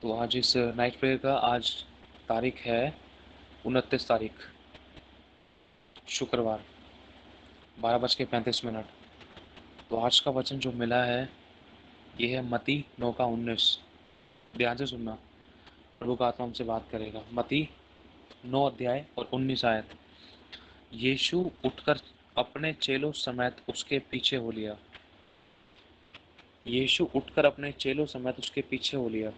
तो आज इस नाइट प्रेयर का आज तारीख है 29 तारीख शुक्रवार 12:35। तो आज का वचन जो मिला है ये है मत्ती 9:19। ध्यान से सुनना, प्रभु का आत्मा हमसे बात करेगा। मत्ती 9 अध्याय और 19 आयत। यीशु उठकर अपने चेलों समेत उसके पीछे हो लिया। यीशु उठकर अपने चेलों समेत उसके पीछे हो लिया।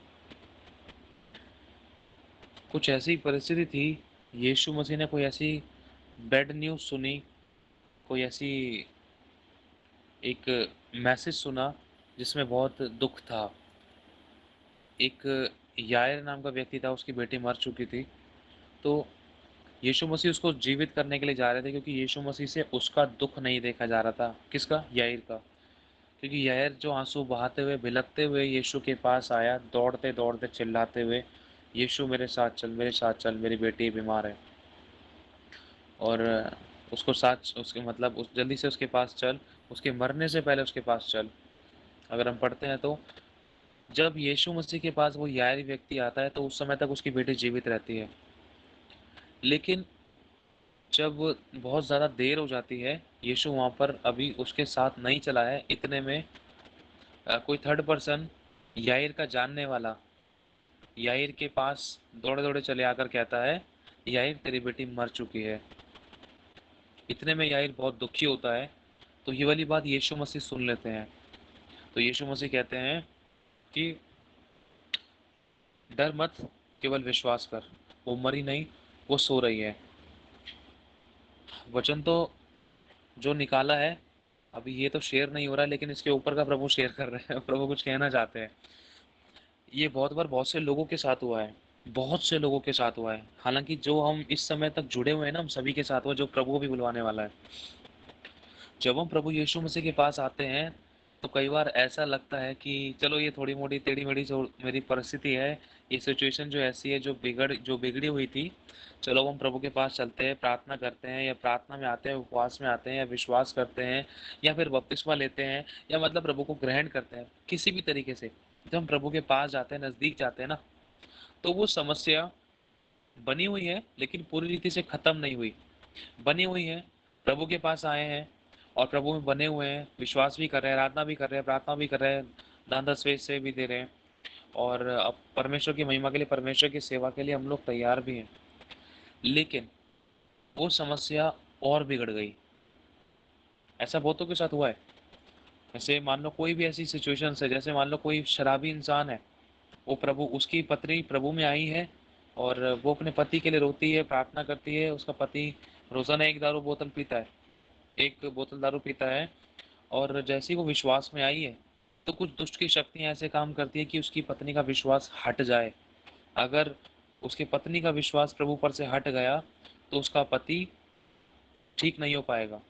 कुछ ऐसी परिस्थिति थी, यीशु मसीह ने कोई ऐसी बैड न्यूज़ सुनी, कोई ऐसी एक मैसेज सुना जिसमें बहुत दुख था। एक यायर नाम का व्यक्ति था, उसकी बेटी मर चुकी थी। तो यीशु मसीह उसको जीवित करने के लिए जा रहे थे, क्योंकि यीशु मसीह से उसका दुख नहीं देखा जा रहा था। किसका? यायर का। क्योंकि यायर जो आंसू बहाते हुए बिलखते हुए यीशु के पास आया, दौड़ते दौड़ते चिल्लाते हुए, यीशु मेरे साथ चल, मेरे साथ चल, मेरी बेटी बीमार है। और उसको साथ उसके मतलब उस जल्दी से उसके पास चल, उसके मरने से पहले उसके पास चल। अगर हम पढ़ते हैं तो जब यीशु मसीह के पास वो यारी व्यक्ति आता है तो उस समय तक उसकी बेटी जीवित रहती है। लेकिन जब बहुत ज़्यादा देर हो जाती है, यीशु वहाँ पर अभी उसके साथ नहीं चला है, इतने में कोई थर्ड पर्सन याईर का जानने वाला याईर के पास दौड़े दौड़े चले आकर कहता है, याईर तेरी बेटी मर चुकी है। इतने में याईर बहुत दुखी होता है। तो ये वाली बात यीशु मसीह सुन लेते हैं। तो यीशु मसीह कहते हैं कि डर मत, केवल विश्वास कर, वो मरी नहीं, वो सो रही है। वचन तो जो निकाला है अभी ये तो शेयर नहीं हो रहा, लेकिन इसके ऊपर का प्रभु शेयर कर रहे हैं। प्रभु कुछ कहना चाहते हैं। ये बहुत बार बहुत से लोगों के साथ हुआ है, बहुत से लोगों के साथ हुआ है। हालांकि जो हम इस समय तक जुड़े हुए हैं ना, हम सभी के साथ हुआ, जो प्रभु को भी बुलवाने वाला है। जब हम प्रभु यीशु मसीह के पास आते हैं तो कई बार ऐसा लगता है कि चलो ये थोड़ी मोटी टेढ़ी मेढ़ी जो मेरी परिस्थिति है, ये सिचुएशन जो ऐसी है, जो बिगड़ी हुई थी, चलो हम प्रभु के पास चलते हैं, प्रार्थना करते हैं, या प्रार्थना में आते हैं, उपवास में आते हैं, या विश्वास करते हैं, या फिर बपतिस्मा लेते हैं, या मतलब प्रभु को ग्रहण करते हैं किसी भी तरीके से। जब हम प्रभु के पास जाते हैं, नजदीक जाते हैं ना, तो वो समस्या बनी हुई है लेकिन पूरी रीति से खत्म नहीं हुई। बनी हुई है, प्रभु के पास आए हैं और प्रभु में बने हुए हैं, विश्वास भी कर रहे हैं, आराधना भी कर रहे हैं, प्रार्थना भी कर रहे हैं, दान दसवें से भी दे रहे हैं, और अब परमेश्वर की महिमा के लिए, परमेश्वर की सेवा के लिए हम लोग तैयार भी हैं। लेकिन वो समस्या और बिगड़ गई। ऐसा बहुतों के साथ हुआ है। जैसे मान लो कोई भी ऐसी सिचुएशन है, जैसे मान लो कोई शराबी इंसान है, वो प्रभु, उसकी पत्नी प्रभु में आई है, और वो अपने पति के लिए रोती है, प्रार्थना करती है। उसका पति रोजाना एक दारू बोतल पीता है, एक बोतल दारू पीता है। और जैसे ही वो विश्वास में आई है, तो कुछ दुष्ट की शक्तियां ऐसे काम करती है कि उसकी पत्नी का विश्वास हट जाए। अगर उसकी पत्नी का विश्वास प्रभु पर से हट गया तो उसका पति ठीक नहीं हो पाएगा।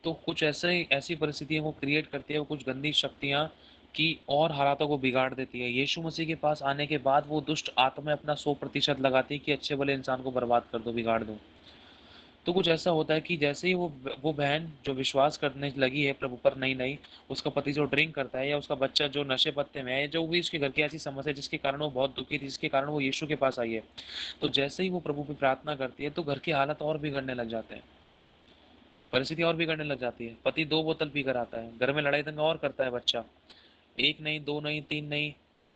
तो कुछ ऐसे ऐसी परिस्थितियां वो क्रिएट करती है, वो कुछ गंदी शक्तियां की और हालातों को बिगाड़ देती है। यीशु मसीह के पास आने के बाद वो दुष्ट आत्मा अपना 100% लगाती है कि अच्छे भले इंसान को बर्बाद कर दो, बिगाड़ दो। तो कुछ ऐसा होता है कि जैसे ही वो बहन जो विश्वास करने लगी है प्रभु पर, नई नई, उसका पति जो ड्रिंक करता है, या उसका बच्चा जो नशे पत्ते में है, जो भी उसके घर की ऐसी समस्या है जिसके कारण वो बहुत दुखी थी, जिसके कारण वो यीशु के पास आई है, तो जैसे ही वो प्रभु पे प्रार्थना करती है तो घर की हालत और बिगड़ने लग जाते हैं, परिस्थिति और बिगड़ने लग जाती है। पति 2 बोतल पी कर आता है, घर में लड़ाई दंगा और करता है बच्चा, एक नहीं, दो नहीं, तीन नहीं,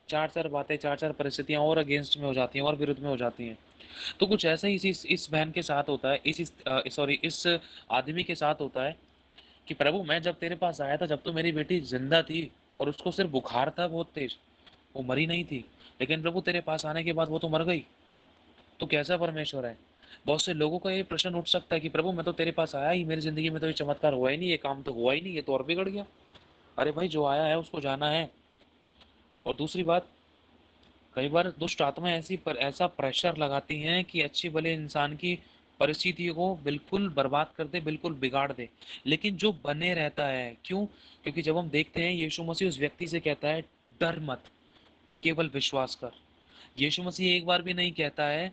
चार चार बातें, चार चार परिस्थितियां और अगेंस्ट में हो जाती हैं और विरुद्ध में हो जाती हैं। तो कुछ ऐसा ही इस बहन के साथ होता है, इस आदमी के साथ होता है कि प्रभु मैं जब तेरे पास आया था, जब तो मेरी बेटी जिंदा थी और उसको सिर्फ बुखार था बहुत तेज, वो मरी नहीं थी। लेकिन प्रभु तेरे पास आने के बाद वो तो मर गई। तो कैसा परमेश्वर है? बहुत से लोगों का ये प्रश्न उठ सकता है कि प्रभु मैं तो तेरे पास आया ही, मेरी जिंदगी में तो ये चमत्कार हुआ ही नहीं, ये काम तो हुआ ही नहीं, ये तो और बिगड़ गया। अरे भाई, जो आया है उसको जाना है। और दूसरी बात, कई बार दुष्ट आत्मा ऐसा प्रेशर लगाती हैं कि अच्छी भले इंसान की परिस्थितियों को बिल्कुल बर्बाद कर दे, बिल्कुल बिगाड़ दे। लेकिन जो बने रहता है, क्यों? क्योंकि जब हम देखते हैं यीशु मसीह उस व्यक्ति से कहता है, डर मत, केवल विश्वास कर। यीशु मसीह एक बार भी नहीं कहता है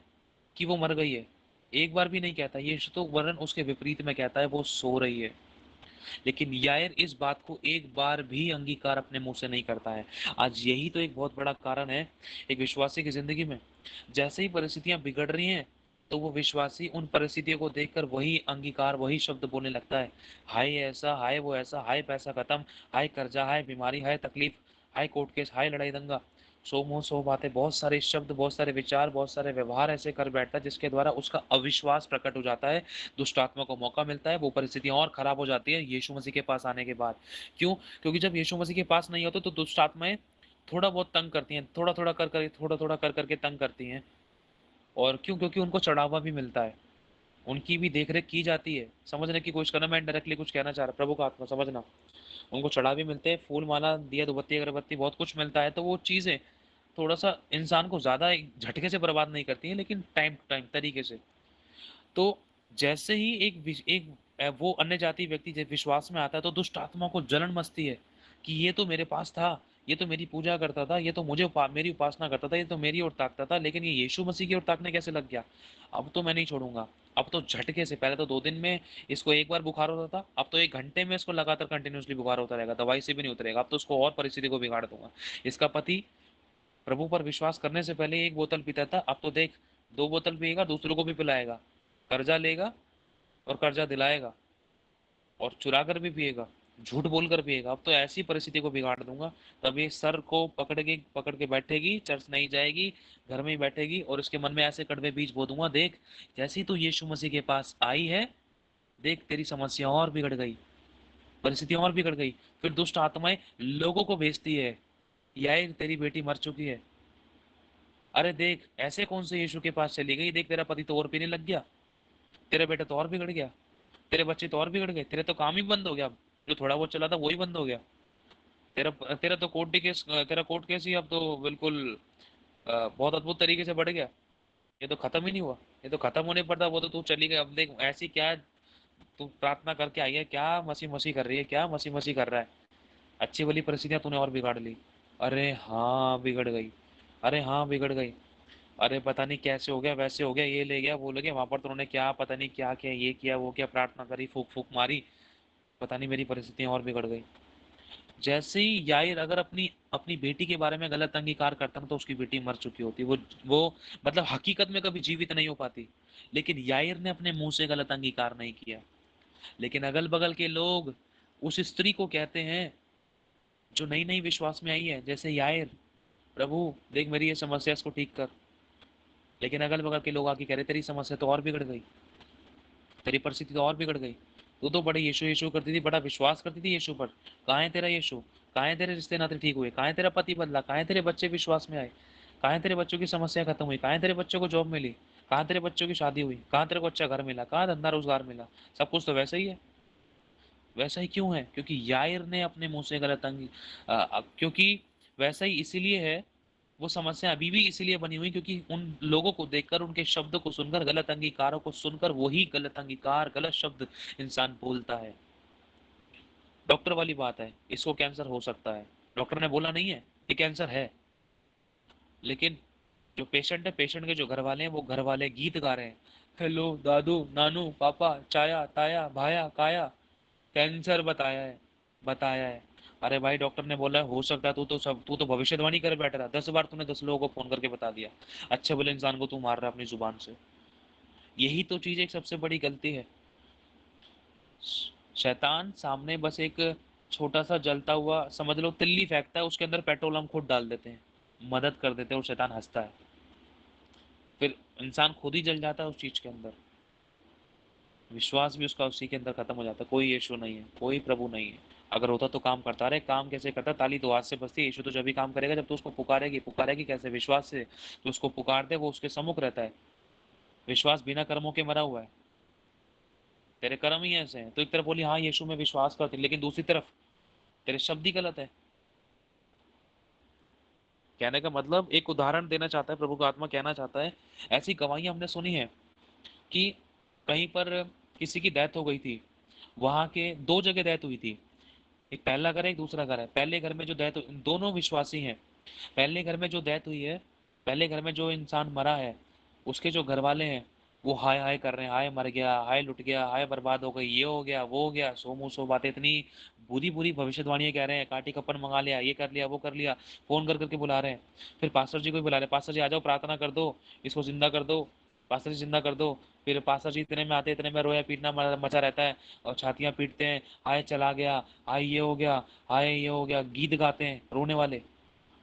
कि वो मर गई है, एक बार भी नहीं कहता। यीशु तो वरन उसके विपरीत में कहता है वो सो रही है। लेकिन यायर इस बात को एक बार भी अंगीकार अपने मुंह से नहीं करता है। आज यही तो एक बहुत बड़ा कारण है एक विश्वासी की जिंदगी में। जैसे ही परिस्थितियां बिगड़ रही हैं, तो वो विश्वासी उन परिस्थितियों को देखकर वही अंगीकार, वही शब्द बोलने लगता है। हाय ऐसा, हाय वो ऐसा, हाय पैसा खत्म, हाय कर्जा, हाय बीमारी, हाय तकलीफ, हाय कोर्ट केस, हाय लड़ाई दंगा। सौ मुंह सौ बातें, बहुत सारे शब्द, बहुत सारे विचार, बहुत सारे व्यवहार ऐसे कर बैठता है जिसके द्वारा उसका अविश्वास प्रकट हो जाता है। दुष्ट आत्मा को मौका मिलता है, वो परिस्थितियां और खराब हो जाती है यीशु मसीह के पास आने के बाद। क्यों? क्योंकि जब यीशु मसीह के पास नहीं होते तो दुष्ट आत्माएं थोड़ा बहुत तंग करती हैं, थोड़ा थोड़ा कर कर, थोड़ा थोड़ा कर करके तंग करती हैं। और क्यों? क्योंकि उनको चढ़ावा भी मिलता है, उनकी भी देख रेख की जाती है। समझने की कोशिश करना, मैं डायरेक्टली कुछ कहना चाह रहा, प्रभु का आत्मा समझना। उनको चढ़ा भी मिलते हैं, फूल माला, दिया धूपबत्ती अगरबत्ती, बहुत कुछ मिलता है। तो वो चीजें थोड़ा सा इंसान को ज्यादा एक झटके से बर्बाद नहीं करती है, लेकिन टाइम टू टाइम तरीके से। तो जैसे ही वो अन्य जाति व्यक्ति जब विश्वास में आता है, तो दुष्ट आत्मा को जलन मचती है कि ये तो मेरे पास था, ये तो मेरी पूजा करता था, ये तो मेरी उपासना करता था, ये तो मेरी ओर ताकता था, लेकिन ये यीशु मसीह की ओर ताकने कैसे लग गया? अब तो मैं नहीं छोड़ूंगा। अब तो झटके से, पहले तो 2 दिन में इसको एक बार बुखार होता था, अब तो 1 घंटे में इसको लगातार कंटिन्यूसली बुखार होता रहेगा, दवाई से भी नहीं उतरेगा। अब तो उसको और परिस्थिति को बिगाड़ दूंगा। इसका पति प्रभु पर विश्वास करने से पहले 1 बोतल पीता था, अब तो देख 2 बोतल पिएगा, दूसरों को भी पिलाएगा, कर्जा लेगा और कर्जा दिलाएगा, और चुरा कर भी पिएगा, झूठ बोलकर पिएगा। अब तो ऐसी परिस्थिति को बिगाड़ दूंगा। तब ये सर को पकड़ के बैठेगी, चर्च नहीं जाएगी, घर में ही बैठेगी, और उसके मन में ऐसे कड़वे बीज बो दूंगा, देख जैसे ही तू यीशु मसीह के पास आई है, देख तेरी समस्या और बिगड़ गई, परिस्थितियां और बिगड़ गई। फिर दुष्ट आत्माएं लोगों को भेजती है, यार तेरी बेटी मर चुकी है। अरे देख, ऐसे कौन से यीशु के पास चली गई, देख तेरा पति तो और पीने लग गया, तेरा बेटा तो और बिगड़ गया, तेरे बच्चे तो और बिगड़ गए, तेरे तो काम ही बंद हो गया, अब जो थोड़ा बहुत चला था वो ही बंद हो गया। तेरा तेरा तो तेरा कोर्ट केस ही अब तो बिल्कुल बहुत अद्भुत तरीके से बढ़ गया। ये तो खत्म ही नहीं हुआ, ये तो खत्म होने पर था, वो तो तू चली गई। अब देख ऐसी क्या तू प्रार्थना करके आई है, क्या मसी मसी कर रही है, क्या मसी मसी कर रहा है? अच्छी वाली परिस्थितियां तूने और बिगाड़ ली। अरे हाँ बिगड़ गई, अरे हाँ बिगड़ गई। अरे पता नहीं कैसे हो गया, वैसे हो गया, ये ले गया, वो ले गया, वहां पर तो उन्होंने क्या पता नहीं क्या किया, ये किया, वो किया, प्रार्थना करी, फूक फूक मारी, पता नहीं मेरी परिस्थितियां और बिगड़ गई। जैसे ही यायर अगर अपनी अपनी बेटी के बारे में गलत अंगीकार करता ना, तो उसकी बेटी मर चुकी होती। वो मतलब हकीकत में कभी जीवित नहीं हो पाती। लेकिन यायर ने अपने मुंह से गलत अंगीकार नहीं किया। लेकिन अगल बगल के लोग उस स्त्री को कहते हैं जो नई नई विश्वास में आई है, जैसे यायर, प्रभु देख मेरी ये समस्या, इसको ठीक कर। लेकिन अगल बगल के लोग आके कह रहे तेरी समस्या तो और बिगड़ गई, तेरी परिस्थिति तो और बिगड़ गई। तू तो बड़े यीशु यीशु करती थी, बड़ा विश्वास करती थी यीशु पर, कहाँ है तेरा यीशु? कहाँ है तेरे रिश्ते नाते ठीक हुए? कहाँ है तेरा पति बदला? कहाँ है तेरे बच्चे विश्वास में आए? कहाँ है तेरे बच्चों की समस्या खत्म हुई? कहाँ है तेरे बच्चों को जॉब मिली? कहाँ तेरे बच्चों की शादी हुई? कहाँ तेरे को अच्छा घर मिला? कहाँ धंधा रोजगार मिला? सब कुछ तो वैसा ही है। वैसा ही क्यों है? क्योंकि यायर ने अपने मुंह से गलत क्योंकि वैसा ही इसीलिए है, वो समस्या अभी भी इसीलिए बनी हुई क्योंकि उन लोगों को देखकर, उनके शब्द को सुनकर, गलत अंगीकारों को सुनकर वही गलत अंगीकार, गलत शब्द इंसान बोलता है। डॉक्टर वाली बात है, इसको कैंसर हो सकता है, डॉक्टर ने बोला नहीं है ये कैंसर है। लेकिन जो पेशेंट है, पेशेंट के जो घर वाले हैं, वो घर वाले गीत गा रहे हैं, हेलो दादू नानू पापा चाया ताया भाया काया, कैंसर बताया है, बताया है। अरे भाई डॉक्टर ने बोला है हो सकता है, तू तो भविष्यवाणी कर बैठ रहा, 10 बार तूने 10 लोगों को फोन करके बता दिया, अच्छे भले इंसान को तू मार रहा है अपनी जुबान से। यही तो चीज एक सबसे बड़ी गलती है। शैतान सामने बस एक छोटा सा जलता हुआ समझ लो तिल्ली फेंकता है, उसके अंदर पेट्रोल हम खुद डाल देते हैं, मदद कर देते हैं, और शैतान हंसता है। फिर इंसान खुद ही जल जाता है उस चीज के अंदर, विश्वास भी उसका उसी के अंदर खत्म हो जाता है। कोई यीशु नहीं है, कोई प्रभु नहीं है। अगर होता तो काम करता रहे, काम कैसे करता? ताली तो हाथ से बजती है, यीशु तो जब भी काम करेगा जब तो उसको पुकारेगी। पुकारेगी कैसे? विश्वास से। तो उसको पुकार दे, वो उसके सम्मुख रहता है। विश्वास बिना कर्मों के मरा हुआ है, तेरे कर्म ही ऐसे हैं। तो एक तरफ बोली हाँ यीशु में विश्वास करती, लेकिन दूसरी तरफ तेरे शब्द ही गलत है। कहने का मतलब, एक उदाहरण देना चाहता है प्रभु का आत्मा, कहना चाहता है ऐसी गवाहियां हमने सुनी है कि कहीं पर किसी की डेथ हो गई थी, वहां के 2 जगह डेथ हुई थी, एक पहला घर है, एक दूसरा घर है। पहले घर में जो डेथ, दोनों विश्वासी हैं। पहले घर में जो डेथ हुई है, पहले घर में जो इंसान मरा है, उसके जो घर वाले हैं, वो हाय हाय कर रहे हैं, हाय मर गया, हाय लुट गया, हाय बर्बाद हो गई, ये हो गया, वो हो गया, सो मुंह सो बातें, इतनी बुरी बुरी भविष्यवाणियां कह रहे हैं, काटी कपन मंगा लिया, ये कर लिया, वो कर लिया, फोन कर करके बुला रहे हैं। फिर पास्टर जी को भी बुला रहे हैं, पास्टर जी आ जाओ प्रार्थना कर दो, इसको जिंदा कर दो, पास्टर जी जिंदा कर दो। फिर पास्टर जी इतने में आते, इतने में रोया पीटना मचा रहता है, और छातियां पीटते हैं, हाय चला गया, हाय ये हो गया, हाय ये हो गया, गीत गाते हैं रोने वाले।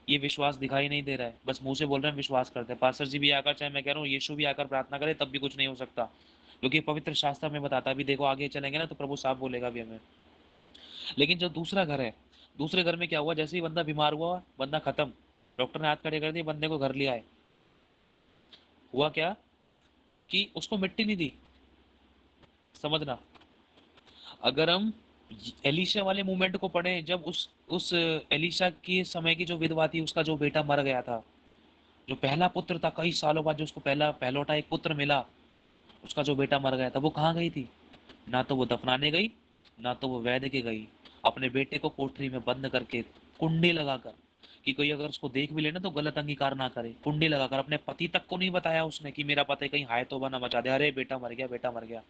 ये विश्वास दिखाई नहीं दे रहा है, बस मुंह से बोल रहे हैं विश्वास करते हैं। पास्टर जी भी आकर, चाहे मैं कह रहा हूँ यीशु भी आकर प्रार्थना करे, तब भी कुछ नहीं हो सकता, क्योंकि पवित्र शास्त्र में बताता है। अभी देखो आगे चलेंगे ना तो प्रभु साफ बोलेगा भी हमें। लेकिन जो दूसरा घर है, दूसरे घर में क्या हुआ, जैसे ही बंदा बीमार हुआ, बंदा खत्म, डॉक्टर ने हाथ खड़े कर दिए, बंदे को घर लिया है। हुआ क्या कि उसको मिट्टी नहीं दी। समझना, अगर हम एलिशा वाले मूवमेंट को पढ़े, जब उस एलिशा के समय की जो विधवा थी, उसका जो बेटा मर गया था, जो पहला पुत्र था, कई सालों बाद जो उसको पहला पहलौठा एक पुत्र मिला, उसका जो बेटा मर गया था, वो कहाँ गई थी? ना तो वो दफनाने गई, ना तो वो वैद्य के गई, अपने बेटे को कोठरी में बंद करके, कुंडी लगाकर, कि कोई अगर उसको देख भी लेना तो गलत अंगीकार ना करे, कुंडी लगाकर। अपने पति तक को नहीं बताया उसने कि मेरा पति कहीं हाय तौबा ना मचा दे, अरे बेटा मर गया, बेटा मर गया।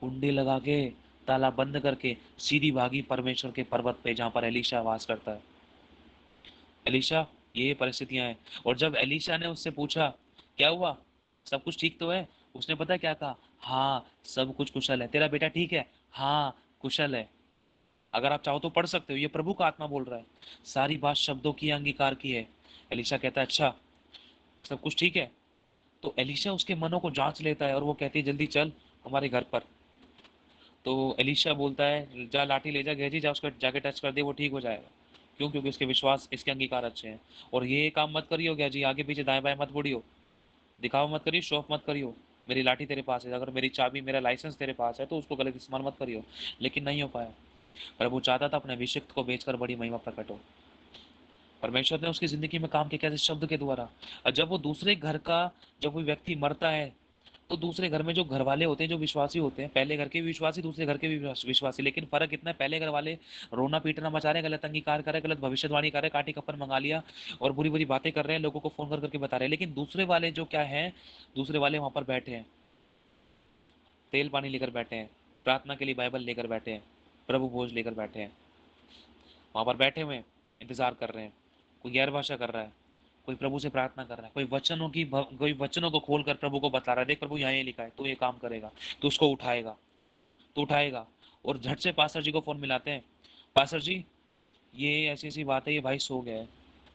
कुंडी लगा के, ताला बंद करके, सीधी भागी परमेश्वर के पर्वत पे, जहाँ पर एलीशा वास करता है। एलीशा, ये परिस्थितियां हैं। और जब एलीशा ने उससे पूछा क्या हुआ, सब कुछ ठीक तो है, उसने पता है क्या कहा? हाँ सब कुछ कुशल है। तेरा बेटा ठीक है? हाँ कुशल है। अगर आप चाहो तो पढ़ सकते हो, ये प्रभु का आत्मा बोल रहा है। सारी बात शब्दों की अंगीकार की है। एलीशा कहता है अच्छा, सब कुछ ठीक है। तो एलीशा उसके मनों को जांच लेता है, और वो कहती है जल्दी चल हमारे घर पर। तो एलीशा बोलता है जा लाठी ले जा, गेजी जा, उसको जाके टच कर दे, वो ठीक हो जाएगा। क्यों? क्योंकि उसके विश्वास, इसके अंगीकार अच्छे हैं। और ये काम मत करियो गया जी, आगे पीछे दाएं बाएं मत मुड़ियो, दिखावा मत करियो, शो ऑफ मत करियो। मेरी लाठी तेरे पास है, अगर मेरी चाबी, मेरा लाइसेंस तेरे पास है, तो उसको गलत इस्तेमाल मत करियो। लेकिन नहीं हो पाया। प्रभु चाहता था अपने अभिषिक्त को बेचकर बड़ी महिमा प्रकट हो। परमेश्वर ने उसकी जिंदगी में काम किया, कैसे? शब्द के द्वारा। और जब वो दूसरे घर का, जब कोई व्यक्ति मरता है, तो दूसरे घर में जो घर वाले होते हैं, जो विश्वासी होते हैं, पहले घर के भी विश्वासी, दूसरे घर के भी विश्वासी, लेकिन फर्क इतना है, पहले घर वाले रोना पीटना मचा रहे हैं, गलत अंगीकार कर रहे हैं, गलत भविष्यवाणी कर रहे हैं, काटी कपन मंगा लिया, और बुरी बुरी बातें कर रहे हैं, लोगों को फोन कर करके बता रहे हैं। लेकिन दूसरे वाले जो क्या है, दूसरे वाले वहां पर बैठे हैं, तेल पानी लेकर बैठे हैं, प्रार्थना के लिए बाइबल लेकर बैठे हैं, प्रभु भोज लेकर बैठे हैं, वहां पर बैठे हुए हैं, इंतजार कर रहे हैं। कोई गैर भाषा कर रहा है, कोई प्रभु से प्रार्थना कर रहा है, कोई वचनों को खोल कर प्रभु को बता रहा है, देख प्रभु यहाँ ये लिखा है, तू ये काम करेगा, तो उसको उठाएगा, तो उठाएगा। और झट से पास्टर जी को फोन मिलाते हैं, पास्टर जी ये ऐसी ऐसी बात है, ये भाई सो गया है,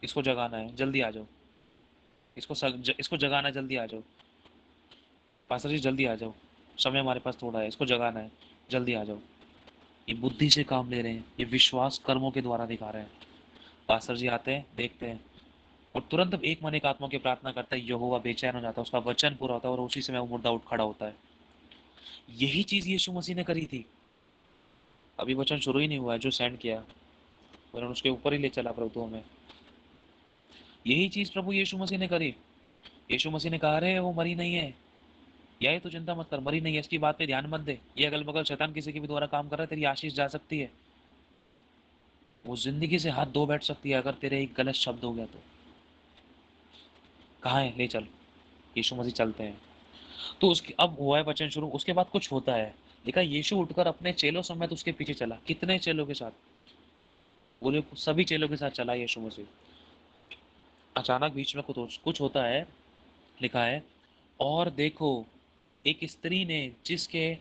इसको जगाना है, जल्दी आ जाओ, इसको जगाना है, जल्दी आ जाओ, पास्टर जी जल्दी आ जाओ, समय हमारे पास थोड़ा है, इसको जगाना है, जल्दी आ जाओ। ये बुद्धि से काम ले रहे हैं, ये विश्वास कर्मों के द्वारा दिखा रहे हैं। पास्टर जी आते हैं, देखते हैं, और तुरंत एक मन एक आत्मा की प्रार्थना करता है, यहोवा बेचैन हो जाता है, उसका वचन पूरा होता है, और उसी समय वो मुर्दा उठ खड़ा होता है। यही चीज यीशु मसीह ने करी थी। अभी वचन शुरू ही नहीं हुआ है, जो सेंड किया उन्होंने उसके ऊपर ही ले चला प्रभु हमें। यही चीज प्रभु यीशु मसीह ने करी। यीशु मसीह ने कहा रे वो मरी नहीं है, यही तो चिंता मत कर, मरी नहीं है, इसकी बात पे ध्यान मत दे, ये अगल बगल शैतान किसी के भी द्वारा काम कर रहा है, तेरी आशीष जा सकती है, वो जिंदगी से हाथ धो बैठ सकती है, अगर तेरे एक गलत शब्द हो गया तो। कहाँ है? ले चल। यीशु मसीह चलते हैं। तो उसके अब हुआ है वचन शुरू, उसके बाद कुछ होता है। देखा, यीशु उठकर अपने चेलों समेत उसके पीछे चला। कितने चेलों के साथ? बोले सभी चेलों के साथ चला यीशु मसीह। अचानक बीच में कुछ होता है। लिखा है, और देखो एक स्त्री ने, जिसके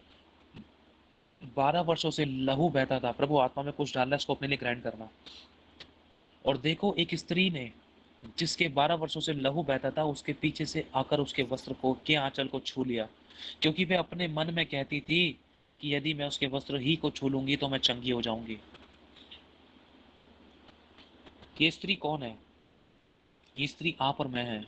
12 वर्षों से लहू बहता था, प्रभु आत्मा में कुछ डालना, इसको अपने लिए ग्रहण करना। और देखो एक स्त्री ने, जिसके 12 वर्षों से लहू बहता था, उसके पीछे से आकर उसके वस्त्र को, के आंचल को छू लिया, क्योंकि वह अपने मन में कहती थी कि यदि मैं उसके वस्त्र ही को छू लूंगी तो मैं चंगी हो जाऊंगी। ये स्त्री कौन है? ये स्त्री आप और मैं है,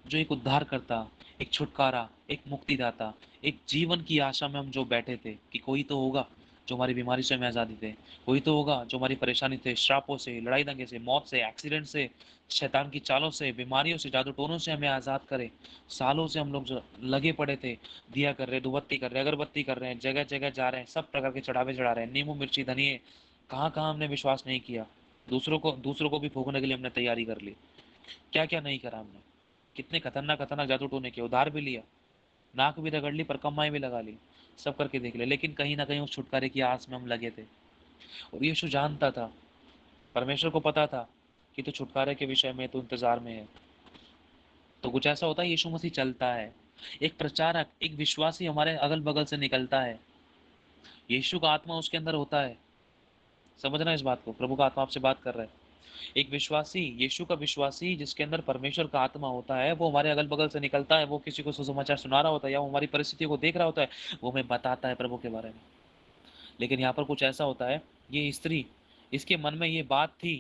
जो एक उद्धार करता, एक छुटकारा, एक मुक्तिदाता, एक जीवन की आशा में हम जो बैठे थे कि कोई तो होगा जो हमारी बीमारी से हमें आज़ादी दे, कोई तो होगा जो हमारी परेशानी से, श्रापों से, लड़ाई दंगे से, मौत से, एक्सीडेंट से, शैतान की चालों से, बीमारियों से, जादू टोनों से हमें आज़ाद करे। सालों से हम लोग जो लगे पड़े थे, दिया कर रहे, धूपबत्ती कर रहे, अगरबत्ती कर रहे हैं, जगह जगह जा रहे हैं, सब प्रकार के चढ़ावे चढ़ा रहे हैं, नींबू मिर्ची धनिए, कहाँ कहाँ हमने विश्वास नहीं किया, दूसरों को भी फूकने के लिए हमने तैयारी कर ली, क्या क्या नहीं करा हमने। कितने खतरनाक खतरनाक जादू टोने किए, उधार भी लिया, नाक भी रगड़ ली, पर कमाई भी लगा ली, सब करके देख लिया, लेकिन कहीं ना कहीं उस छुटकारे की आस में हम लगे थे। और यीशु जानता था, परमेश्वर को पता था कि तू छुटकारे के विषय में तू इंतजार में है। तो कुछ ऐसा होता है, यीशु मसीह चलता है, एक प्रचारक, एक विश्वासी हमारे अगल बगल से निकलता है, यीशु का आत्मा उसके अंदर होता है। समझना इस बात को, प्रभु का आत्मा आपसे बात कर रहा है। एक विश्वासी, यीशु का विश्वासी जिसके अंदर परमेश्वर का आत्मा होता है, वो हमारे अगल बगल से निकलता है, वो किसी को सुसमाचार सुना रहा होता है, या वो हमारी परिस्थिति को देख रहा होता है, वो हमें बताता है प्रभु के बारे में। लेकिन यहाँ पर कुछ ऐसा होता है, ये स्त्री, इसके मन में ये बात थी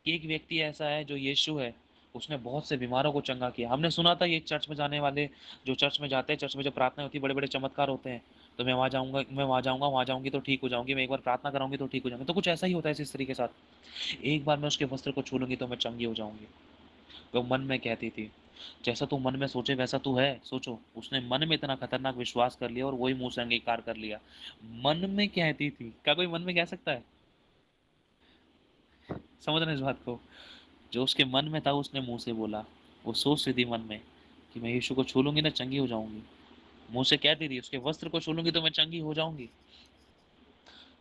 कि एक व्यक्ति ऐसा है जो यीशु है, उसने बहुत से बीमारों को चंगा किया। हमने सुना था ये चर्च में जाने वाले, जो चर्च में जाते हैं, चर्च में जो प्रार्थना होती है, बड़े बड़े चमत्कार होते हैं, तो मैं वहाँ जाऊंगा, मैं वहाँ जाऊंगा, वहाँ जाऊंगी तो ठीक हो जाऊंगी, मैं एक बार प्रार्थना कराऊंगी तो ठीक हो जाऊंगी। तो कुछ ऐसा ही होता है इस स्त्री के साथ, एक बार मैं उसके वस्त्र को छू लूंगी तो मैं चंगी हो जाऊंगी। वो मन में कहती थी, जैसा तू मन में सोचे वैसा तू है। सोचो, उसने मन में इतना खतरनाक विश्वास कर लिया और वही मुंह से अंगीकार कर लिया। मन में कहती थी, क्या कोई मन में कह सकता है? समझ रहे हैं इस बात को? जो उसके मन में था उसने मुंह से बोला। वो सोच रही थी मन में कि मैं यीशु को छू लूंगी ना चंगी हो जाऊंगी। मुंह से कहती थी उसके वस्त्र को छू लूंगी तो मैं चंगी हो जाऊंगी।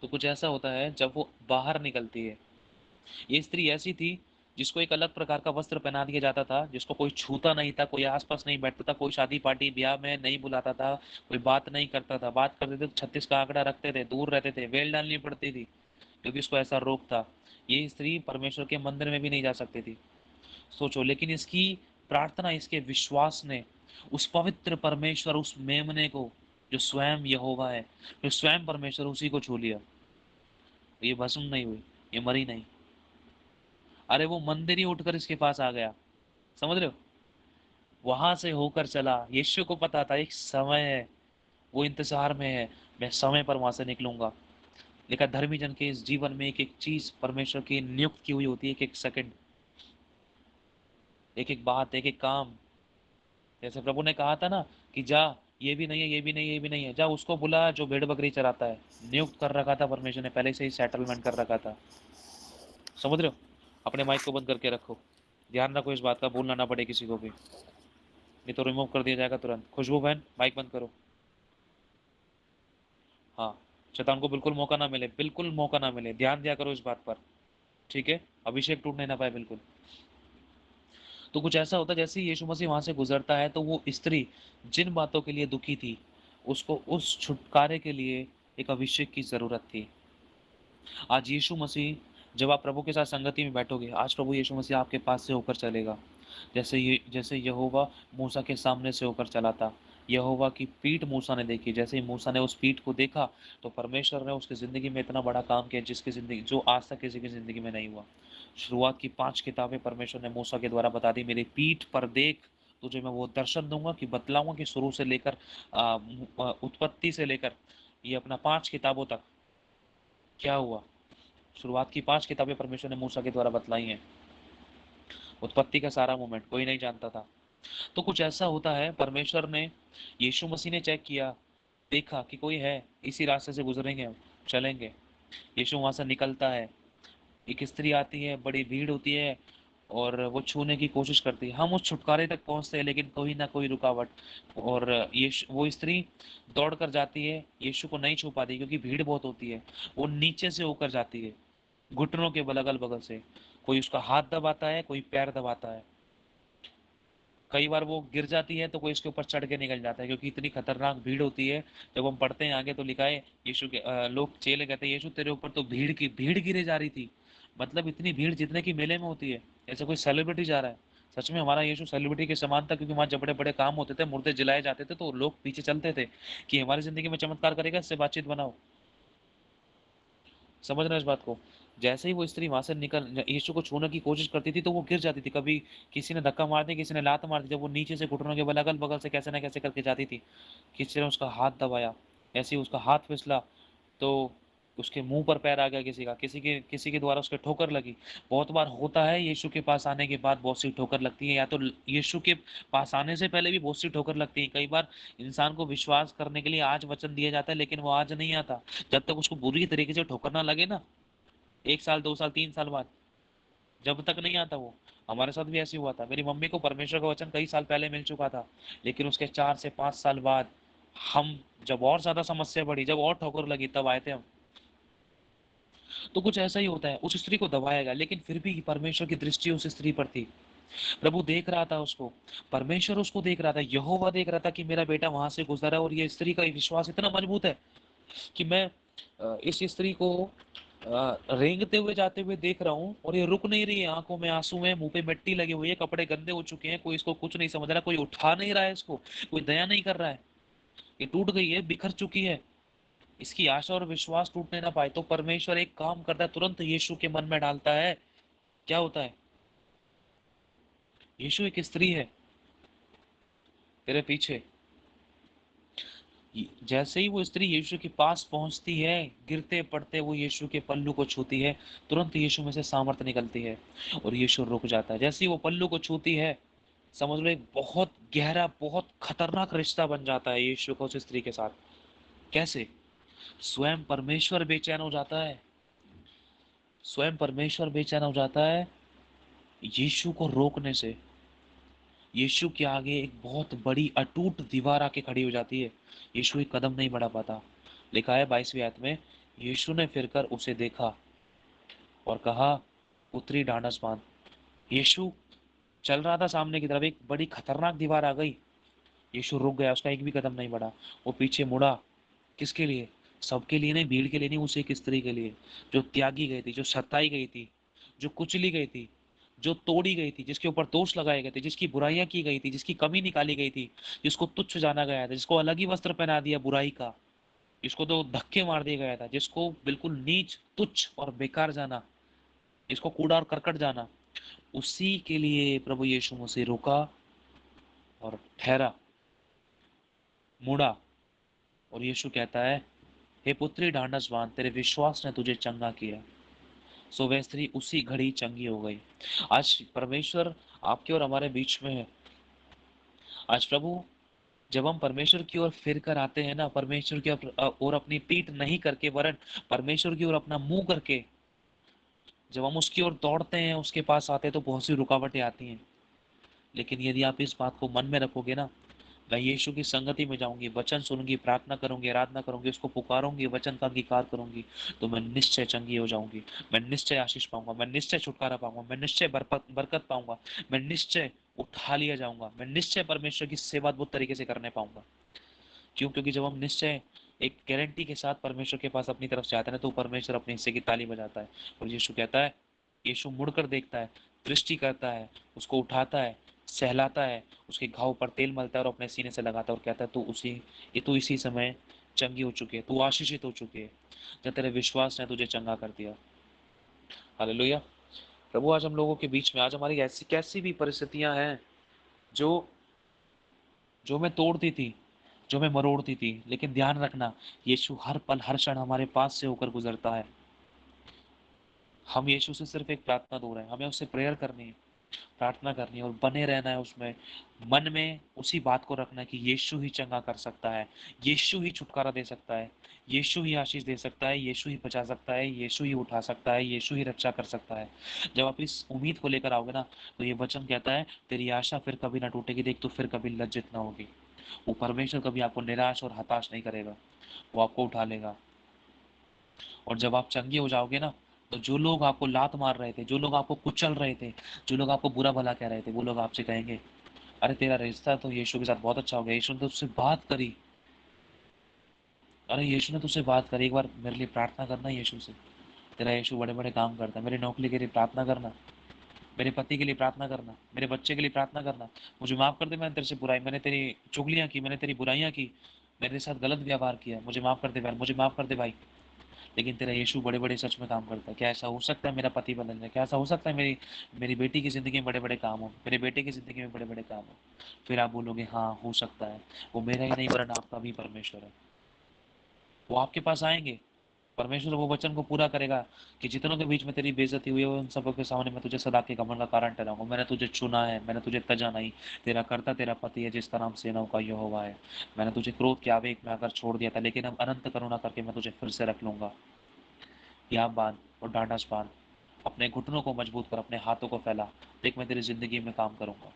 तो कुछ ऐसा होता है जब वो बाहर निकलती है। ये स्त्री ऐसी थी जिसको एक अलग प्रकार का वस्त्र पहना दिया जाता था, जिसको कोई छूता नहीं था, कोई आसपास नहीं बैठता था, कोई शादी पार्टी ब्याह में नहीं बुलाता था, कोई बात नहीं करता था। बात करते थे तो 36 का आंकड़ा रखते थे, दूर रहते थे, वेल डालनी पड़ती थी, क्योंकि उसको ऐसा रोग था। ये स्त्री परमेश्वर के मंदिर में भी नहीं जा सकती थी। सोचो, लेकिन इसकी प्रार्थना, इसके विश्वास ने उस पवित्र परमेश्वर, उस मेमने को, जो स्वयं यहोवा है, जो स्वयं परमेश्वर, उसी को छू लिया। ये भस्म नहीं हुई, ये मरी नहीं। अरे वो मंदिर ही उठकर इसके पास आ गया। समझ रहे हो? वहां से होकर चला। यीशु को पता था एक समय है, वो इंतजार में है, मैं समय पर वहां से निकलूंगा। लेकिन धर्मी जन के इस जीवन में एक एक चीज परमेश्वर की नियुक्त की हुई होती है, एक एक सेकंड, एक एक बात, एक एक काम। जैसे प्रभु ने कहा था ना कि जा, ये भी नहीं है, ये भी नहीं है, ये भी नहीं है, जा उसको बुला जो भेड़ बकरी चराता है। नियुक्त कर रखा था परमेश्वर ने, पहले से ही सेटलमेंट कर रखा था। समझ रहे हो? अपने माइक को बंद करके रखो, ध्यान रखो इस बात का, बोलना ना पड़े किसी को भी, नहीं तो रिमूव कर दिया जाएगा तुरंत। खुशबू बहन, माइक बंद करो। हाँ, शैतान को बिल्कुल मौका ना मिले, बिल्कुल मौका ना मिले, ध्यान दिया करो इस बात पर, ठीक है? अभिषेक टूटने ना पाए बिल्कुल। तो कुछ ऐसा होता है, जैसे ही यीशु मसीह वहां से गुजरता है, तो वो स्त्री जिन बातों के लिए दुखी थी, उसको उस छुटकारे के लिए एक अभिषेक की जरूरत थी। आज यीशु मसीह, जब आप प्रभु के साथ संगति में बैठोगे, आज प्रभु यीशु मसीह आपके पास से होकर चलेगा। जैसे यहोवा मूसा के सामने से होकर चला था। यहोवा की पीठ मूसा ने देखी, जैसे ही मूसा ने उस पीठ को देखा, तो परमेश्वर ने उसकी जिंदगी में इतना बड़ा काम किया जिसकी जिंदगी, जो आज तक किसी की जिंदगी में नहीं हुआ। शुरुआत की 5 किताबें परमेश्वर ने मूसा के द्वारा बता दी, मेरी पीठ पर देख, तुझे मैं वो दर्शन दूंगा कि बतलाऊंगा कि शुरू से लेकर उत्पत्ति से लेकर ये अपना 5 किताबों तक क्या हुआ। शुरुआत की 5 किताबें परमेश्वर ने मूसा के द्वारा बतलाई हैं। उत्पत्ति का सारा मोमेंट कोई नहीं जानता था। तो कुछ ऐसा होता है, परमेश्वर ने, यीशु मसीह ने चेक किया, देखा कि कोई है, इसी रास्ते से गुजरेंगे हम, चलेंगे। यीशु वहां से निकलता है, एक स्त्री आती है, बड़ी भीड़ होती है, और वो छूने की कोशिश करती है। हम उस छुटकारे तक पहुंचते हैं, लेकिन कोई ना कोई रुकावट। और यीशु, वो स्त्री दौड़ कर जाती है, यीशु को नहीं छू पाती क्योंकि भीड़ बहुत होती है। वो नीचे से होकर जाती है, घुटनों के बल, अगल बगल से। कोई उसका हाथ दबाता है, कोई पैर दबाता है। कई बार वो गिर जाती है तो कोई इसके ऊपर चढ़ के निकल जाता है, क्योंकि इतनी खतरनाक भीड़ होती है। जब हम पढ़ते हैं आगे तो लिखा है, यीशु के लोग, चेले कहते हैं, यीशु तेरे ऊपर तो भीड़ की भीड़ गिरे जा रही थी। मतलब इतनी भीड़ जितने की मेले में होती है, ऐसा कोई सेलिब्रिटी जा रहा है। सच में हमारा यीशु सेलिब्रिटी के समान था, क्योंकि वहां जब बड़े बड़े काम होते थे, मुर्दे जलाए जाते थे, तो लोग पीछे चलते थे कि हमारी जिंदगी में चमत्कार करेगा, इससे बातचीत बनाओ। समझ रहे हो इस बात को? जैसे ही वो स्त्री वहां से निकल यीशु को छूने की कोशिश करती थी, तो वो गिर जाती थी। कभी किसी ने धक्का मार दिया, किसी ने लात मार दी, जब वो नीचे से घुटनों के बल, अगल बगल से कैसे ना कैसे करके जाती थी। किसी ने उसका हाथ दबाया, ऐसे ही उसका हाथ फिसला, तो उसके मुंह पर पैर आ गया किसी का, किसी के द्वारा उसके ठोकर लगी। बहुत बार होता है, यीशु के पास आने के बाद बहुत सी ठोकर लगती है, या तो यीशु के पास आने से पहले भी बहुत सी ठोकर लगती है। कई बार इंसान को विश्वास करने के लिए आज वचन दिया जाता है, लेकिन वो आज नहीं आता, जब तक उसको बुरी तरीके से ठोकर ना लगे ना, 1 साल, 2 साल, 3 साल बाद। जब तक नहीं आता वो। हमारे साथ भी ऐसे हुआ था, मेरी मम्मी को परमेश्वर का वचन कई साल पहले मिल चुका था, लेकिन उसके 4 से 5 साल बाद हम, जब और ज्यादा समस्या बढ़ी, जब और ठोकर लगी, तब आए थे हम। तो कुछ ऐसा ही होता है, उस स्त्री को दबाएगा, लेकिन फिर भी परमेश्वर की दृष्टि उस स्त्री पर थी। प्रभु देख रहा था उसको, परमेश्वर उसको देख रहा था, यहोवा देख रहा था कि मेरा बेटा वहां से गुजरा है, और ये स्त्री का विश्वास इतना मजबूत है कि मैं इस स्त्री को रेंगते हुए जाते हुए देख रहा हूँ, और ये रुक नहीं रही है, आंखों में आंसू है, मुंह पे मिट्टी लगी हुई है, कपड़े गंदे हो चुके हैं, कोई इसको कुछ नहीं समझ रहा, कोई उठा नहीं रहा है इसको, कोई दया नहीं कर रहा है, ये टूट गई है, बिखर चुकी है। इसकी आशा और विश्वास टूटने ना पाए, तो परमेश्वर एक काम करता है, तुरंत यीशु के मन में डालता है। क्या होता है? यीशु एक स्त्री है तेरे पीछे। जैसे ही वो स्त्री यीशु के पास पहुंचती है, गिरते पड़ते वो यीशु के पल्लू को छूती है, तुरंत यीशु में से सामर्थ निकलती है, और यीशु रुक जाता है। जैसे ही वो पल्लू को छूती है, समझ लो एक बहुत गहरा, बहुत खतरनाक रिश्ता बन जाता है यीशु का उस स्त्री के साथ। कैसे? स्वयं परमेश्वर बेचैन हो जाता है, स्वयं परमेश्वर बेचैन हो जाता है यीशु को रोकने से। यीशु के आगे एक बहुत बड़ी अटूट दीवार आके खड़ी हो जाती है, यीशु एक कदम नहीं बढ़ा पाता। लिखा है 22वीं आयत में, यीशु ने फिरकर उसे देखा और कहा, पुत्री ढाढ़स बांध। यीशु चल रहा था सामने की तरफ, एक बड़ी खतरनाक दीवार आ गई, यीशु रुक गया, उसका एक भी कदम नहीं बढ़ा। वो पीछे मुड़ा, किसके लिए? सबके लिए नहीं, भीड़ के लिए नहीं, उस एक स्त्री के लिए, जो त्यागी गई थी, जो सताई गई थी, जो कुचली गई थी, जो तोड़ी गई थी, जिसके ऊपर दोष लगाए गए थे, जिसकी बुराइयां की गई थी, जिसकी कमी निकाली गई थी, जिसको तुच्छ जाना गया था, जिसको अलग ही वस्त्र पहना दिया बुराई का, जिसको तो धक्के मार दिया गया था, जिसको बिल्कुल नीच, तुच्छ और बेकार जाना, जिसको कूड़ा और करकट जाना, उसी के लिए प्रभु यीशु मसीह रुका और ठहरा, मुड़ा, और यीशु कहता है, हे पुत्री ढांढस बांध, तेरे विश्वास ने तुझे चंगा किया। सो वह स्त्री उसी घड़ी चंगी हो गई। आज परमेश्वर आपके और हमारे बीच में है। आज प्रभु, जब हम परमेश्वर की ओर फिर कर आते हैं ना, परमेश्वर की ओर अपनी पीठ नहीं करके, वरन परमेश्वर की ओर अपना मुंह करके, जब हम उसकी ओर दौड़ते हैं, उसके पास आते हैं, तो बहुत सी रुकावटें आती हैं। लेकिन यदि आप इस बात को मन में रखोगे ना, मैं यीशु की संगति में जाऊंगी, वचन सुनूंगी, प्रार्थना करूंगी, आराधना करूंगी, उसको पुकारूंगी, वचन का अंगीकार करूंगी, तो मैं निश्चय चंगी हो जाऊंगी, मैं निश्चय आशीष पाऊंगा, मैं निश्चय छुटकारा पाऊंगा, मैं निश्चय बरकत पाऊंगा, मैं निश्चय उठा लिया जाऊंगा, मैं निश्चय परमेश्वर की सेवा अद्भुत तरीके से करने पाऊंगा। क्यों? क्योंकि जब हम निश्चय एक गारंटी के साथ परमेश्वर के पास अपनी तरफ से आते हैं, तो परमेश्वर अपने हिस्से की ताली बजाता है। और यीशु कहता है, यीशु मुड़कर देखता है, दृष्टि करता है, उसको उठाता है, सहलाता है, उसके घाव पर तेल मलता है और अपने सीने से लगाता है, और कहता है, तू उसी, ये तू इसी समय चंगी हो चुकी है, तू आशीषित हो चुकी है, जब तेरे विश्वास ने तुझे चंगा कर दिया। हालेलुया। प्रभु, आज हम लोगों के बीच में, आज हमारी ऐसी कैसी भी परिस्थितियां हैं जो जो मैं तोड़ती थी, जो मैं मरोड़ती थी, लेकिन ध्यान रखना, यीशु हर पल हर क्षण हमारे पास से होकर गुजरता है। हम यीशु से सिर्फ एक प्रार्थना दूर है, हमें उससे प्रेयर करनी है, प्रार्थना करनी है, और बने रहना है उसमें। मन में उसी बात को रखना है कि यीशु ही चंगा कर सकता है, यीशु ही छुटकारा दे सकता है, यीशु ही आशीष दे सकता है, यीशु ही बचा सकता है, यीशु ही उठा सकता है, यीशु ही रक्षा कर सकता है। जब आप इस उम्मीद को लेकर आओगे ना, तो ये वचन कहता है, तेरी आशा फिर कभी ना टूटेगी, देख तो फिर कभी लज्जित ना होगी। वो परमेश्वर कभी आपको निराश और हताश नहीं करेगा, वो आपको उठा लेगा। और जब आप चंगे हो जाओगे ना, तो जो लोग आपको लात मार रहे थे, जो लोग आपको कुचल रहे थे, जो लोग आपको बुरा भला कह रहे थे, वो लोग आपसे कहेंगे, अरे तेरा रिश्ता तो यीशु के साथ बहुत अच्छा हो गया, यीशु ने तो तुझसे बात करी, अरे यीशु ने तुझसे बात करी, एक बार मेरे लिए प्रार्थना करना यीशु से, तेरा यीशु बड़े बड़े काम करता है, मेरी नौकरी के लिए प्रार्थना करना, मेरे पति के लिए प्रार्थना करना, मेरे बच्चे के लिए प्रार्थना करना, मुझे माफ कर दे, मैंने तेरे से बुराई, मैंने तेरी चुगलियां की, मैंने तेरी बुराइयां की, मेरे साथ गलत व्यवहार किया, मुझे माफ कर दे भाई, मुझे माफ कर दे भाई। लेकिन तेरा यीशु बड़े बड़े सच में काम करता है। क्या ऐसा हो सकता है मेरा पति बदल जाए? क्या ऐसा हो सकता है मेरी मेरी बेटी की जिंदगी में बड़े बड़े काम हो, मेरे बेटे की जिंदगी में बड़े बड़े काम हो? फिर आप बोलोगे, हाँ हो सकता है। वो मेरा ही नहीं, वरन आपका भी परमेश्वर है। वो आपके पास आएंगे, परमेश्वर वो वचन को पूरा करेगा कि जितनों के बीच में तेरी बेइज्जती हुई है, उन सबों के सामने मैं तुझे सदा के घमंड का कारण ठहराऊंगा। मैंने तुझे चुना है, मैंने तुझे तजा नहीं। तेरा कर्ता तेरा पति है, जिसका नाम सेनाओं का यहोवा है। मैंने तुझे क्रोध के आवेग में आकर छोड़ दिया था, लेकिन अब अनंत करुणा करके मैं तुझे फिर से रख लूंगा। या बांध और डांडस बांध, अपने घुटनों को मजबूत कर, अपने हाथों को फैला, देख मैं तेरी जिंदगी में काम करूंगा।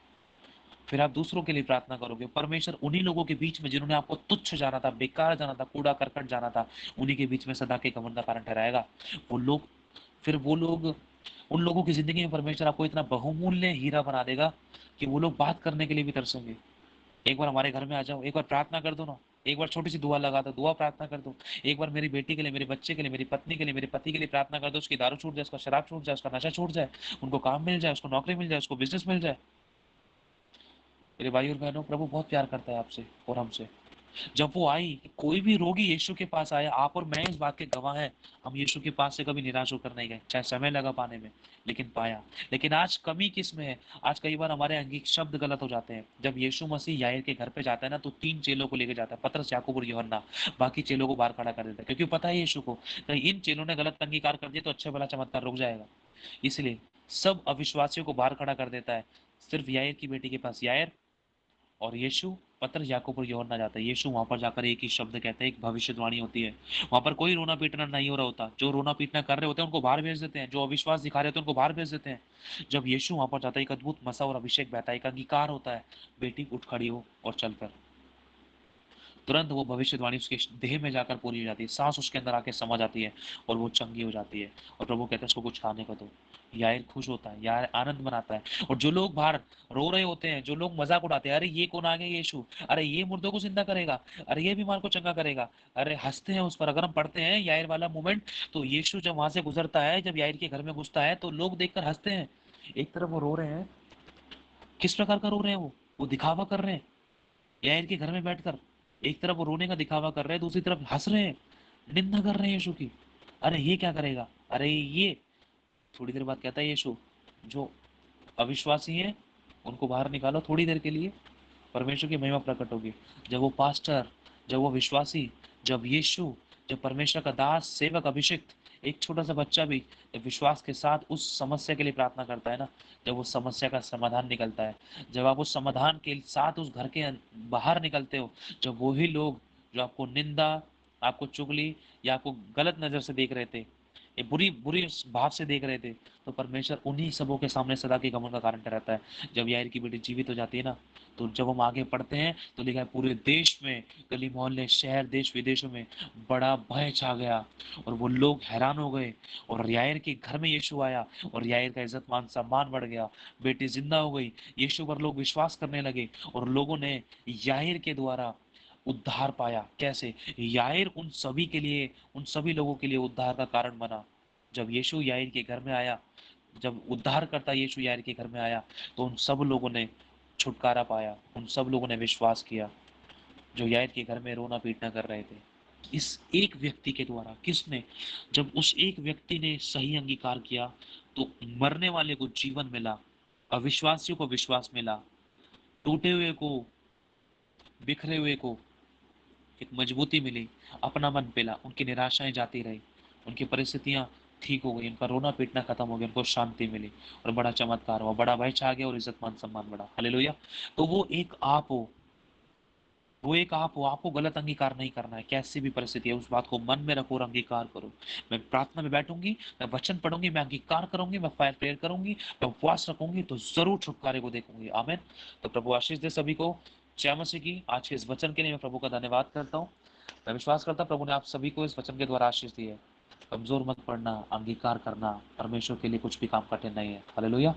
फिर आप दूसरों के लिए प्रार्थना करोगे, परमेश्वर उन्हीं लोगों के बीच में जिन्होंने आपको तुच्छ जाना था, बेकार जाना था, कूड़ा करकट जाना था, उन्हीं के बीच में सदा के गमन का कारण ठहराएगा। वो लोग, फिर वो लोग, उन लोगों की जिंदगी में परमेश्वर आपको इतना बहुमूल्य हीरा बना देगा कि वो लोग बात करने के लिए भी तरसेंगे। एक बार हमारे घर में आ जाओ, एक बार प्रार्थना कर दो ना, एक बार छोटी सी दुआ लगा दो, दुआ प्रार्थना कर दो। एक बार मेरी बेटी के लिए, मेरे बच्चे के लिए, मेरी पत्नी के लिए, मेरे पति के लिए प्रार्थना कर दो, उसकी दारू छूट जाए, उसका शराब छूट जाए, उसका नशा छूट जाए, उनको काम मिल जाए, उसको नौकरी मिल जाए, उसको बिजनेस मिल जाए। मेरे भाई और बहनों, प्रभु बहुत प्यार करता है आपसे और हमसे। जब वो आई, कोई भी रोगी यीशु के पास आया, आप और मैं इस बात के गवाह हैं। हम यीशु के पास से कभी निराश होकर नहीं गए, चाहे समय लगा पाने में, लेकिन पाया। लेकिन आज कमी किस में है? आज कई बार हमारे अंगिक शब्द गलत हो जाते हैं। जब यीशु मसीह याईर के घर पे जाता है ना, तो 3 चेलों को लेके जाता है, पतरस, याकूब और यूहन्ना। बाकी चेलों को बाहर खड़ा कर देता है, क्योंकि पता है यीशु को, कहीं इन चेलों ने गलत अंगीकार कर दिया तो अच्छे भला चमत्कार रुक जाएगा। इसलिए सब अविश्वासियों को बाहर खड़ा कर देता है। सिर्फ याईर की बेटी के पास याईर और यीशु, पतरस, याकूब और यूहन्ना जाता है। यीशु वहां पर जाकर एक ही शब्द कहते हैं, एक भविष्यवाणी होती है। वहां पर कोई रोना पीटना नहीं हो रहा होता। जो रोना पीटना कर रहे होते हैं उनको बाहर भेज देते हैं, जो अविश्वास दिखा रहे होते हैं उनको बाहर भेज देते हैं। जब यीशु वहां पर जाता है, एक अद्भुत मसा और अभिषेक बहता है, एक अंगीकार होता है, बेटी उठ खड़ी हो और चलकर। तुरंत वो भविष्यवाणी उसके देह में जाकर पूरी हो जाती है, सांस उसके अंदर आके समा जाती है और वो चंगी हो जाती है। और प्रभु कहते हैं उसको कुछ खाने को दो। यार खुश होता है, यार आनंद मनाता है। और जो लोग बाहर रो रहे होते हैं, जो लोग मजाक उड़ाते हैं, अरे ये कौन आ गया यीशु, अरे ये मुर्दों को जिंदा करेगा, अरे ये बीमार को चंगा करेगा, अरे हंसते हैं उस पर। अगर हम पढ़ते हैं यार वाला मोमेंट, तो यीशु जब वहां से गुजरता है, जब यार के घर में घुसता है, तो लोग देखकर हंसते हैं। एक तरफ वो रो रहे हैं, किस प्रकार का रो रहे हैं? वो दिखावा कर रहे हैं यार के घर में बैठकर। एक तरफ वो रोने का दिखावा कर रहे हैं, दूसरी तरफ हंस रहे हैं, निंदा कर रहे हैं यीशु की। अरे ये क्या करेगा, अरे ये। थोड़ी देर बाद कहता है यीशु, जो अविश्वासी हैं उनको बाहर निकालो थोड़ी देर के लिए, परमेश्वर की महिमा प्रकट होगी। जब वो पास्टर, जब वो विश्वासी, जब यीशु, जब परमेश्वर का दास, सेवक, अभिषिक्त, एक छोटा सा बच्चा भी जब विश्वास के साथ उस समस्या के लिए प्रार्थना करता है ना, जब वो समस्या का समाधान निकलता है, जब आप उस समाधान के साथ उस घर के बाहर निकलते हो, जब वही लोग जो आपको निंदा, आपको चुगली या आपको गलत नजर से देख रहे थे, ये बुरी बुरी भाव से देख रहे थे, तो परमेश्वर उन्हीं सबों के सामने सदा के गमन का कारण ठहराता है। जब यार की बेटी जीवित हो जाती है ना, तो जब हम आगे पढ़ते हैं तो लिखा है पूरे देश में, गली मोहल्ले, शहर, देश विदेशों में बड़ा भय छा गया और वो लोग हैरान हो गए। और यायर के घर में यीशु आया और यायर का इज्जत मान सम्मान बढ़ गया, बेटी जिंदा हो गई, यीशु पर लोग विश्वास करने लगे और लोगों ने यायर के द्वारा उद्धार पाया। कैसे? यायर उन सभी के लिए, उन सभी लोगों के लिए उद्धार का कारण बना। जब यीशु यायर के घर में आया, जब उद्धार करता यीशु यार के घर में आया, तो उन सब लोगों ने छुटकारा पाया, उन सब लोगों ने विश्वास किया जो यार के घर में रोना पीटना कर रहे थे। इस एक व्यक्ति के द्वारा, किसने? जब उस एक व्यक्ति ने सही अंगीकार किया, तो मरने वाले को जीवन मिला, अविश्वासियों को विश्वास मिला, टूटे हुए को, बिखरे हुए को एक मजबूती मिली, अपना मन पिला, उनकी निराशाएं जाती रही, उनकी परिस्थितियां ठीक हो गई, उनका रोना पीटना खत्म हो गया, उनको शांति मिली और बड़ा चमत्कार हुआ, बड़ा भय छा गया और इज्जत मान सम्मान बढ़ा। हालेलुया। तो वो एक आप हो, वो एक आप हो, आपको गलत अंगीकार नहीं करना है। कैसी भी परिस्थिति है, उस बात को मन में रखो और अंगीकार करो। मैं प्रार्थना में बैठूंगी, मैं वचन पढ़ूंगी, मैं अंगीकार करूंगी, मैं फायर प्रेयर करूंगी, मैं उपवास रखूंगी, तो जरूर छुटकारे को देखूंगी। आमीन। तो प्रभु आशीष दे सभी को। जय मसीह की। आज के इस वचन के लिए मैं प्रभु का धन्यवाद करता हूँ। मैं विश्वास करता हूं प्रभु ने आप सभी को इस वचन के द्वारा आशीष दी है। कमजोर मत पड़ना, अंगीकार करना, परमेश्वर के लिए कुछ भी काम कठिन नहीं है। हालेलुया।